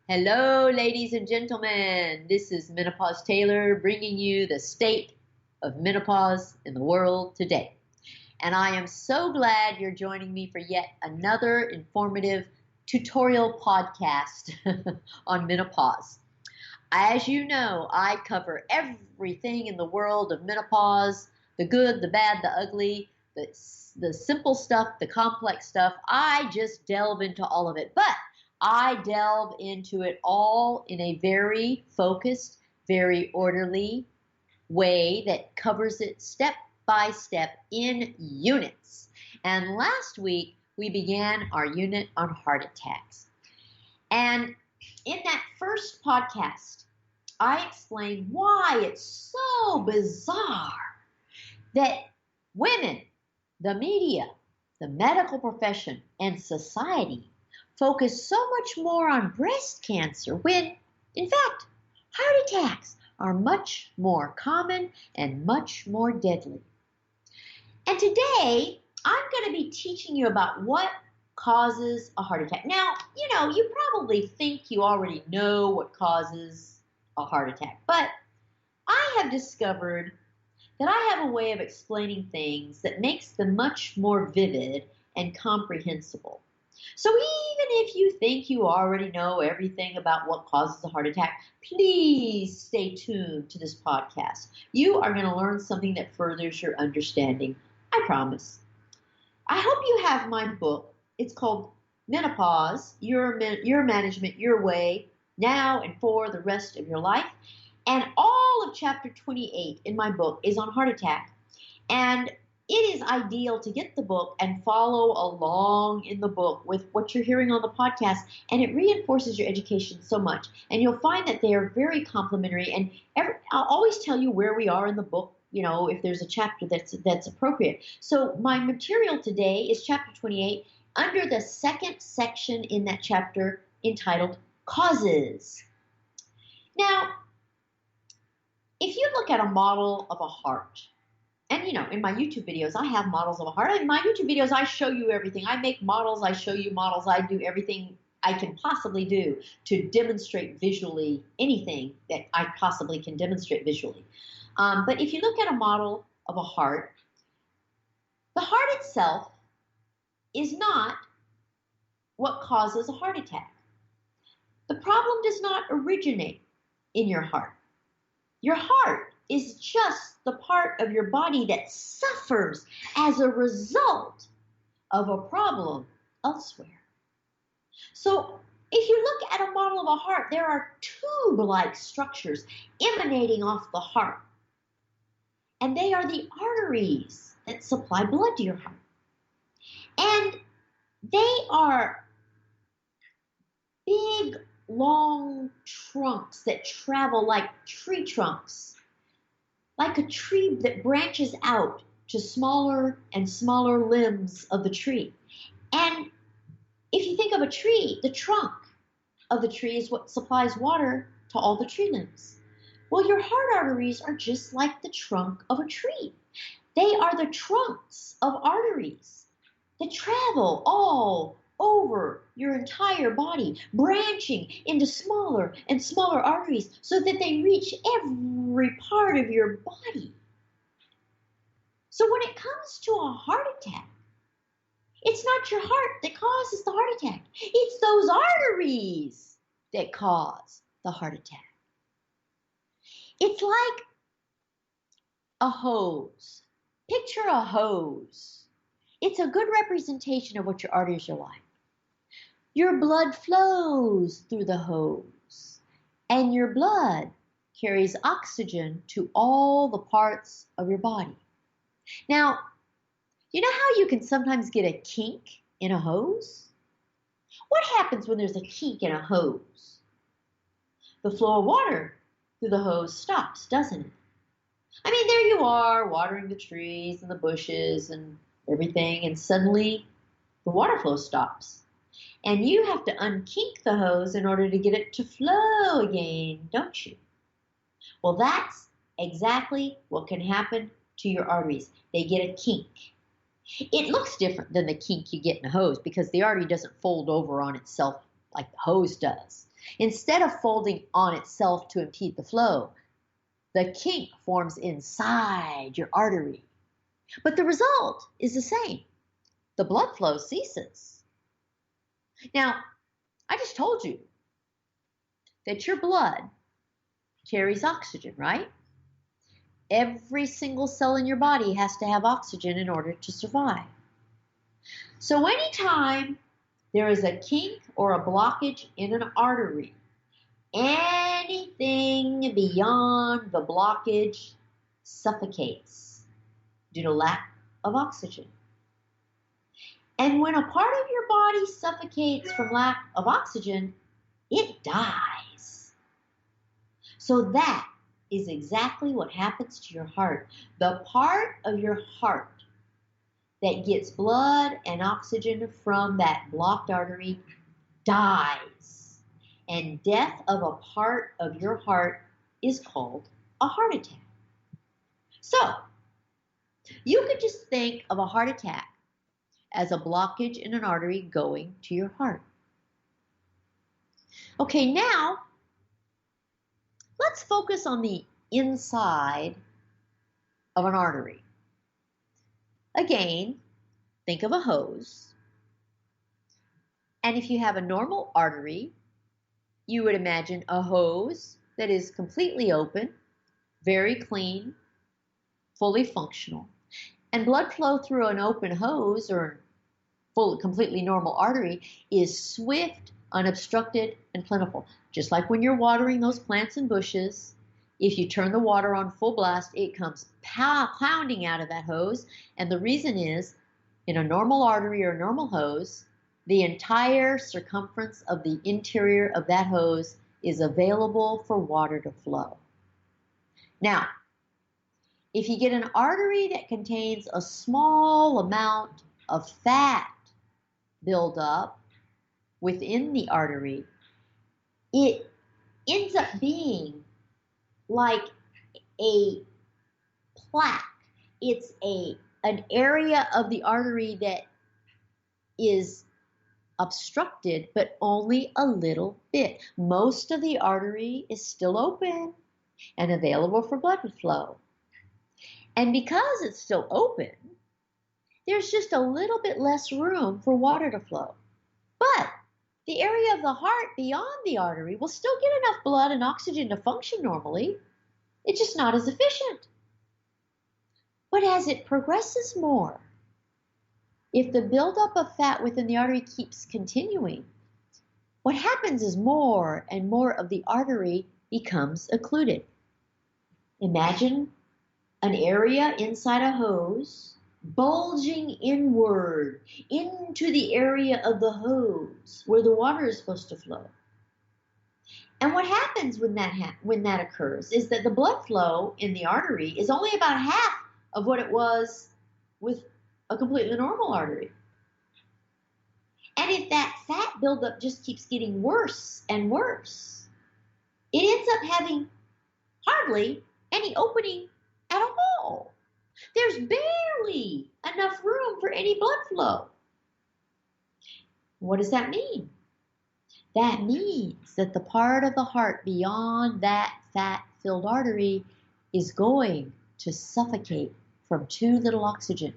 Hello, ladies and gentlemen. This is Menopause Taylor bringing you the state of menopause in the world today. And I am so glad you're joining me for yet another informative tutorial podcast on menopause. As you know, I cover everything in the world of menopause, the good, the bad, the ugly, the simple stuff, the complex stuff. I just delve into all of it. But I delve into it all in a very focused, very orderly way that covers it step by step in units. And last week, we began our unit on heart attacks. And in that first podcast, I explained why it's so bizarre that women, the media, the medical profession, and society focus so much more on breast cancer when, in fact, heart attacks are much more common and much more deadly. And today, I'm going to be teaching you about what causes a heart attack. Now, you probably think you already know what causes a heart attack, but I have discovered that I have a way of explaining things that makes them much more vivid and comprehensible. So even if you think you already know everything about what causes a heart attack, please stay tuned to this podcast. You are going to learn something that furthers your understanding. I promise. I hope you have my book. It's called Menopause, Your Management, Your Way, Now and For the Rest of Your Life. And all of chapter 28 in my book is on heart attack. And it is ideal to get the book and follow along in the book with what you're hearing on the podcast, and it reinforces your education so much. And you'll find that they are very complementary. And I'll always tell you where we are in the book, if there's a chapter that's appropriate. So my material today is chapter 28 under the second section in that chapter entitled Causes. Now, if you look at a model of a heart, and in my YouTube videos, I have models of a heart. In my YouTube videos, I show you everything. I make models, I show you models, I do everything I can possibly do to demonstrate visually anything that I possibly can demonstrate visually. But if you look at a model of a heart, the heart itself is not what causes a heart attack. The problem does not originate in your heart. Your heart is just the part of your body that suffers as a result of a problem elsewhere. So if you look at a model of a heart, there are tube-like structures emanating off the heart. And they are the arteries that supply blood to your heart. And they are big, long trunks that travel like tree trunks, like a tree that branches out to smaller and smaller limbs of the tree. And if you think of a tree, the trunk of the tree is what supplies water to all the tree limbs. Well, your heart arteries are just like the trunk of a tree. They are the trunks of arteries that travel all over your entire body, branching into smaller and smaller arteries so that they reach every part of your body. So when it comes to a heart attack, it's not your heart that causes the heart attack. It's those arteries that cause the heart attack. It's like a hose. Picture a hose. It's a good representation of what your arteries are like. Your blood flows through the hose, and your blood carries oxygen to all the parts of your body. Now, you know how you can sometimes get a kink in a hose? What happens when there's a kink in a hose? The flow of water through the hose stops, doesn't it? I mean, there you are, watering the trees and the bushes and everything, and suddenly the water flow stops. And you have to unkink the hose in order to get it to flow again, don't you? Well, that's exactly what can happen to your arteries. They get a kink. It looks different than the kink you get in a hose because the artery doesn't fold over on itself like the hose does. Instead of folding on itself to impede the flow, the kink forms inside your artery. But the result is the same. The blood flow ceases. Now, I just told you that your blood carries oxygen, right? Every single cell in your body has to have oxygen in order to survive. So anytime there is a kink or a blockage in an artery, anything beyond the blockage suffocates due to lack of oxygen. And when a part of your body suffocates from lack of oxygen, it dies. So that is exactly what happens to your heart. The part of your heart that gets blood and oxygen from that blocked artery dies. And death of a part of your heart is called a heart attack. So, you could just think of a heart attack as a blockage in an artery going to your heart. Okay, now let's focus on the inside of an artery. Again, think of a hose. And if you have a normal artery, you would imagine a hose that is completely open, very clean, fully functional. And blood flow through an open hose or completely normal artery is swift, unobstructed, and plentiful. Just like when you're watering those plants and bushes, if you turn the water on full blast, it comes pounding out of that hose. And the reason is, in a normal artery or normal hose, the entire circumference of the interior of that hose is available for water to flow. Now, if you get an artery that contains a small amount of fat buildup within the artery, it ends up being like a plaque. It's an area of the artery that is obstructed, but only a little bit. Most of the artery is still open and available for blood flow. And because it's still open, there's just a little bit less room for water to flow. But the area of the heart beyond the artery will still get enough blood and oxygen to function normally. It's just not as efficient. But as it progresses more, if the buildup of fat within the artery keeps continuing, what happens is more and more of the artery becomes occluded. Imagine an area inside a hose bulging inward into the area of the hose where the water is supposed to flow. And what happens when that occurs is that the blood flow in the artery is only about half of what it was with a completely normal artery. And if that fat buildup just keeps getting worse and worse, it ends up having hardly any opening at all. There's barely enough room for any blood flow. What does that mean? That means that the part of the heart beyond that fat-filled artery is going to suffocate from too little oxygen.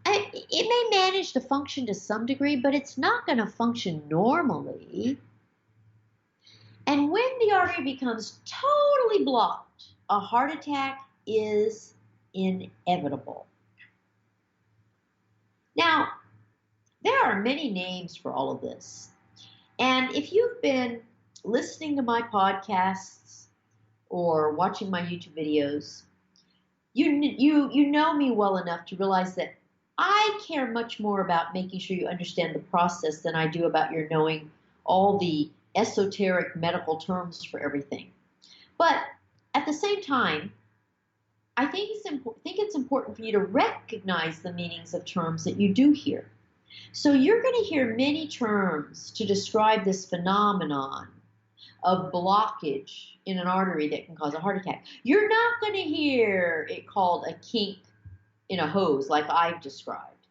It may manage to function to some degree, but it's not going to function normally. And when the artery becomes totally blocked, a heart attack is inevitable. Now, there are many names for all of this. And if you've been listening to my podcasts or watching my YouTube videos, you know me well enough to realize that I care much more about making sure you understand the process than I do about your knowing all the esoteric medical terms for everything. But at the same time, I think it's important for you to recognize the meanings of terms that you do hear. So you're going to hear many terms to describe this phenomenon of blockage in an artery that can cause a heart attack. You're not going to hear it called a kink in a hose like I've described.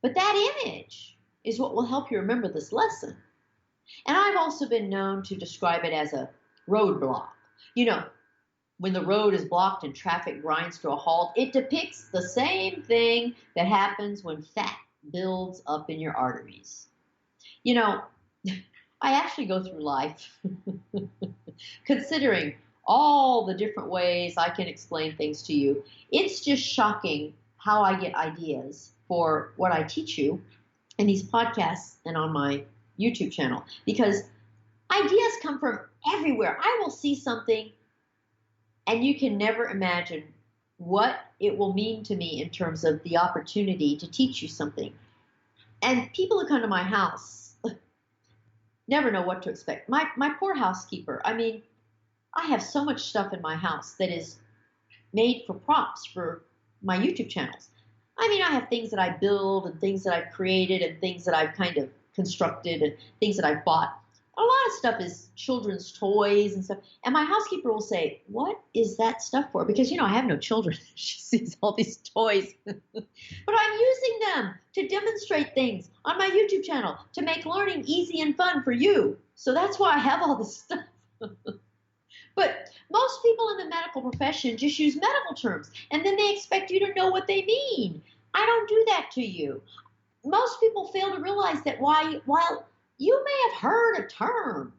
But that image is what will help you remember this lesson. And I've also been known to describe it as a roadblock. You know, when the road is blocked and traffic grinds to a halt, it depicts the same thing that happens when fat builds up in your arteries. You know, I actually go through life considering all the different ways I can explain things to you. It's just shocking how I get ideas for what I teach you in these podcasts and on my YouTube channel, because ideas come from everywhere. I will see something and you can never imagine what it will mean to me in terms of the opportunity to teach you something. And people who come to my house never know what to expect. My poor housekeeper, I mean, I have so much stuff in my house that is made for props for my YouTube channels. I mean, I have things that I build and things that I've created and things that I've kind of constructed and things that I've bought. A lot of stuff is children's toys and stuff. And my housekeeper will say, "What is that stuff for?" Because, you know, I have no children. She sees all these toys. But I'm using them to demonstrate things on my YouTube channel to make learning easy and fun for you. So that's why I have all this stuff. But most people in the medical profession just use medical terms, and then they expect you to know what they mean. I don't do that to you. Most people fail to realize that while you may have heard a term,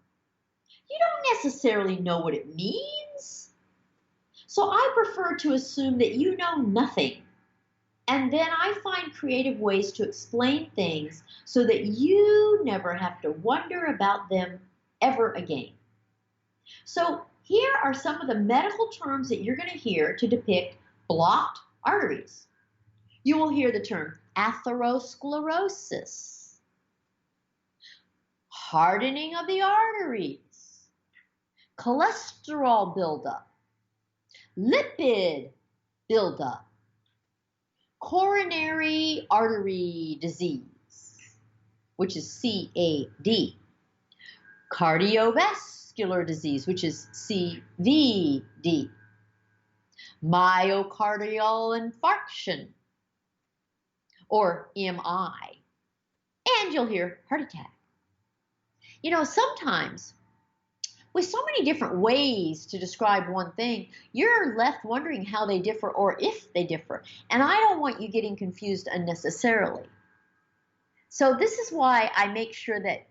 you don't necessarily know what it means. So I prefer to assume that you know nothing. And then I find creative ways to explain things so that you never have to wonder about them ever again. So here are some of the medical terms that you're going to hear to depict blocked arteries. You will hear the term atherosclerosis, hardening of the arteries, cholesterol buildup, lipid buildup, coronary artery disease, which is CAD, cardiovascular disease, which is CVD, myocardial infarction, or MI, and you'll hear heart attack. You know, sometimes with so many different ways to describe one thing, you're left wondering how they differ or if they differ. And I don't want you getting confused unnecessarily. So this is why I make sure that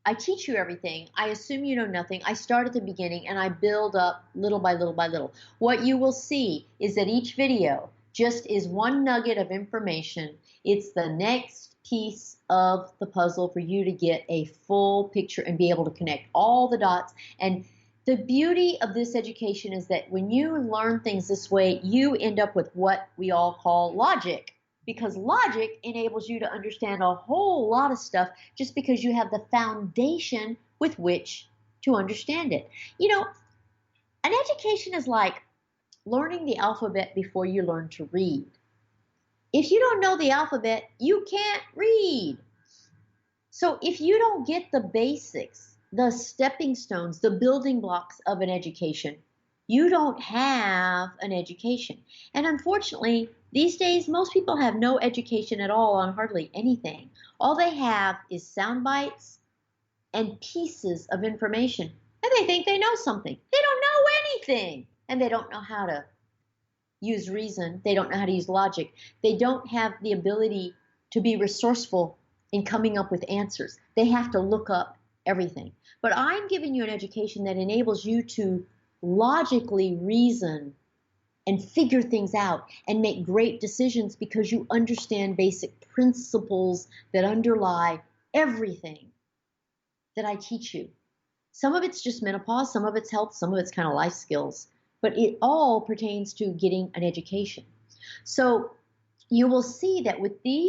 I teach you everything. I assume you know nothing. I start at the beginning and I build up little by little by little. What you will see is that each video just is one nugget of information. It's the next piece of the puzzle for you to get a full picture and be able to connect all the dots. And the beauty of this education is that when you learn things this way, you end up with what we all call logic. Because logic enables you to understand a whole lot of stuff just because you have the foundation with which to understand it. You know, an education is like learning the alphabet before you learn to read. If you don't know the alphabet, you can't read. So if you don't get the basics, the stepping stones, the building blocks of an education, you don't have an education. And unfortunately, these days, most people have no education at all on hardly anything. All they have is sound bites and pieces of information. And they think they know something. They don't know anything. And they don't know how to use reason. They don't know how to use logic. They don't have the ability to be resourceful in coming up with answers. They have to look up everything. But I'm giving you an education that enables you to logically reason and figure things out and make great decisions because you understand basic principles that underlie everything that I teach you. Some of it's just menopause, some of it's health, some of it's kind of life skills, but it all pertains to getting an education. So you will see that with these